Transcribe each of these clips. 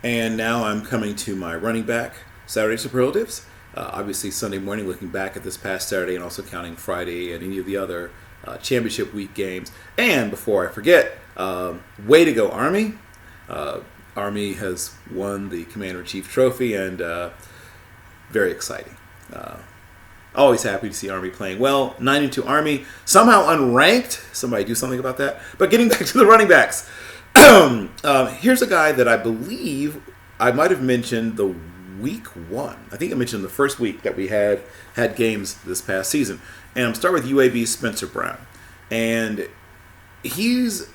And now I'm coming to my running back Saturday Superlatives. Obviously, Sunday morning, looking back at this past Saturday and also counting Friday and any of the other championship week games. And before I forget, way to go, Army. Army has won the Commander-in-Chief trophy, and very exciting. Always happy to see Army playing well. 9-2 Army, somehow unranked. Somebody do something about that. But getting back to the running backs. Here's a guy that I believe I might have mentioned the week one. I think I mentioned the first week that we had games this past season. And I'm starting with UAB Spencer Brown. And he's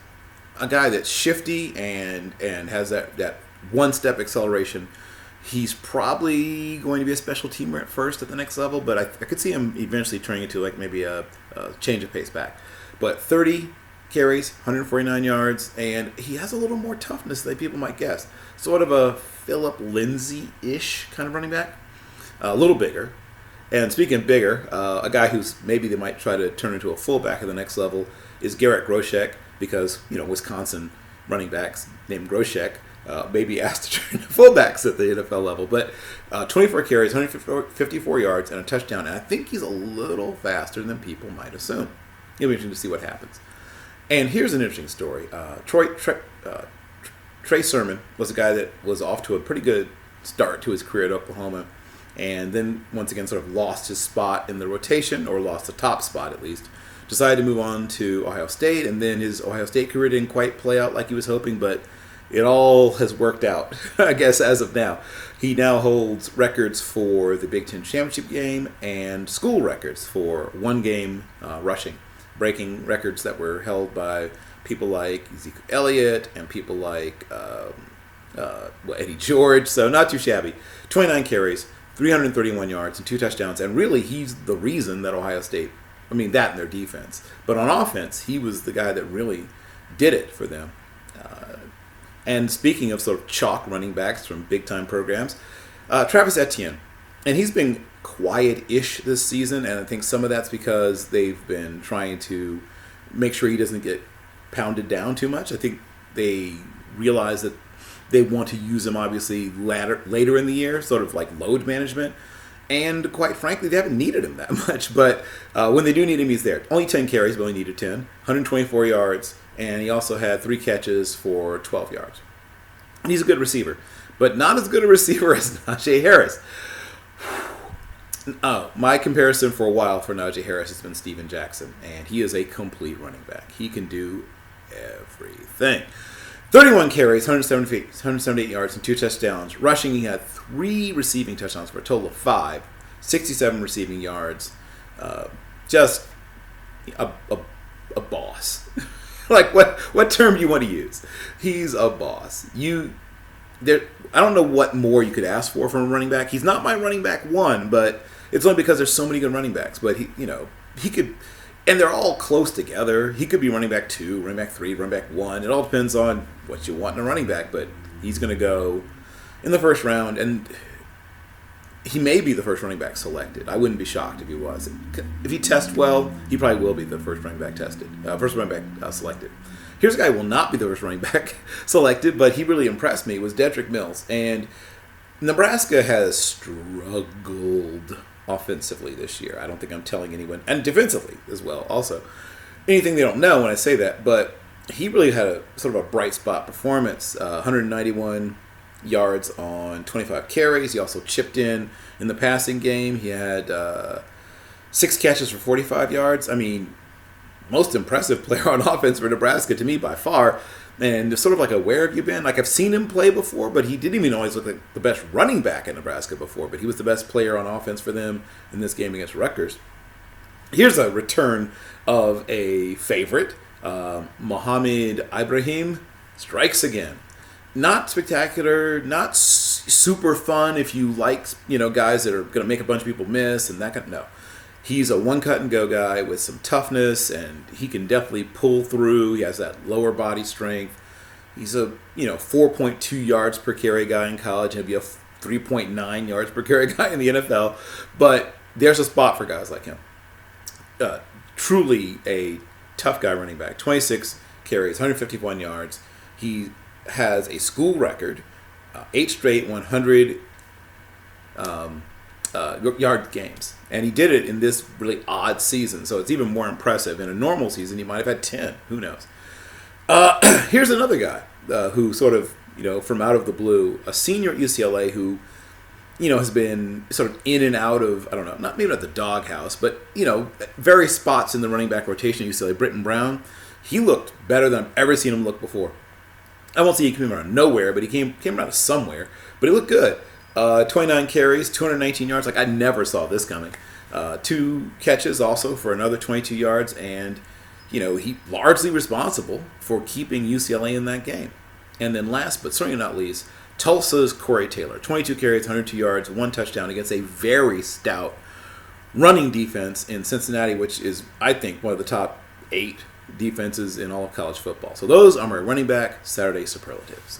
a guy that's shifty and has that one-step acceleration. He's probably going to be a special teamer at first at the next level, but I could see him eventually turning into like maybe a change of pace back. But 30 carries, 149 yards, and he has a little more toughness than people might guess. Sort of a Philip Lindsay-ish kind of running back. A little bigger. And speaking of bigger, a guy who's maybe they might try to turn into a fullback at the next level is Garrett Grosheck, because, Wisconsin running backs named Grosheck may be asked to turn into fullbacks at the NFL level. But 24 carries, 154 yards, and a touchdown. And I think he's a little faster than people might assume. It'll be interesting to see what happens. And here's an interesting story. Trey Sermon was a guy that was off to a pretty good start to his career at Oklahoma, and then once again sort of lost his spot in the rotation, or lost the top spot at least. Decided to move on to Ohio State, and then his Ohio State career didn't quite play out like he was hoping, but it all has worked out, I guess, as of now. He now holds records for the Big Ten Championship game and school records for one game rushing, breaking records that were held by people like Ezekiel Elliott and people like Eddie George, so not too shabby. 29 carries, 331 yards, and 2 touchdowns, and really he's the reason that Ohio State, that and their defense. But on offense, he was the guy that really did it for them. And speaking of sort of chalk running backs from big-time programs, Travis Etienne. And he's been quiet-ish this season, and I think some of that's because they've been trying to make sure he doesn't get pounded down too much. I think they realize that they want to use him, obviously, later in the year, sort of like load management. And quite frankly, they haven't needed him that much. But when they do need him, he's there. Only 10 carries, but only needed 10. 124 yards. And he also had 3 catches for 12 yards. And he's a good receiver. But not as good a receiver as Najee Harris. My comparison for a while for Najee Harris has been Steven Jackson. And he is a complete running back. He can do everything. 31 carries, 178 yards, and 2 touchdowns. Rushing, he had 3 receiving touchdowns for a total of 5. 67 receiving yards. Just a boss. Like, what term do you want to use? He's a boss. I don't know what more you could ask for from a running back. He's not my running back 1, but it's only because there's so many good running backs. But he could. And they're all close together. He could be running back 2, running back 3, running back 1. It all depends on what you want in a running back. But he's going to go in the first round, and he may be the first running back selected. I wouldn't be shocked if he was. If he tests well, he probably will be the first running back selected. Here's a guy who will not be the first running back selected, but he really impressed me, was Detrick Mills. And Nebraska has struggled offensively this year. I don't think I'm telling anyone, and defensively as well also, anything they don't know when I say that, but he really had a sort of a bright spot performance. 191 yards on 25 carries. He also chipped in the passing game. He had 6 catches for 45 yards. Most impressive player on offense for Nebraska to me by far. And it's sort of like where have you been? Like, I've seen him play before, but he didn't even always look like the best running back in Nebraska before. But he was the best player on offense for them in this game against Rutgers. Here's a return of a favorite. Mohamed Ibrahim strikes again. Not spectacular, not super fun if you like, guys that are going to make a bunch of people miss and that kind of, no. He's a one-cut-and-go guy with some toughness, and he can definitely pull through. He has that lower body strength. He's a 4.2 yards per carry guy in college. He'll be a 3.9 yards per carry guy in the NFL. But there's a spot for guys like him. Truly a tough guy running back. 26 carries, 151 yards. He has a school record 8 straight 100 yard games. And he did it in this really odd season, so it's even more impressive. In a normal season, he might have had 10. Who knows? Here's another guy who sort of, from out of the blue, a senior at UCLA who, has been sort of in and out of, I don't know, maybe not the doghouse, but, various spots in the running back rotation at UCLA. Britton Brown, he looked better than I've ever seen him look before. I won't say he came out of nowhere, but he came out of somewhere. But he looked good. 29 carries, 219 yards. Like, I never saw this coming. 2 catches also for another 22 yards. And, he largely responsible for keeping UCLA in that game. And then last, but certainly not least, Tulsa's Corey Taylor. 22 carries, 102 yards, 1 touchdown against a very stout running defense in Cincinnati, which is, I think, one of the top 8 defenses in all of college football. So those are my running back Saturday superlatives.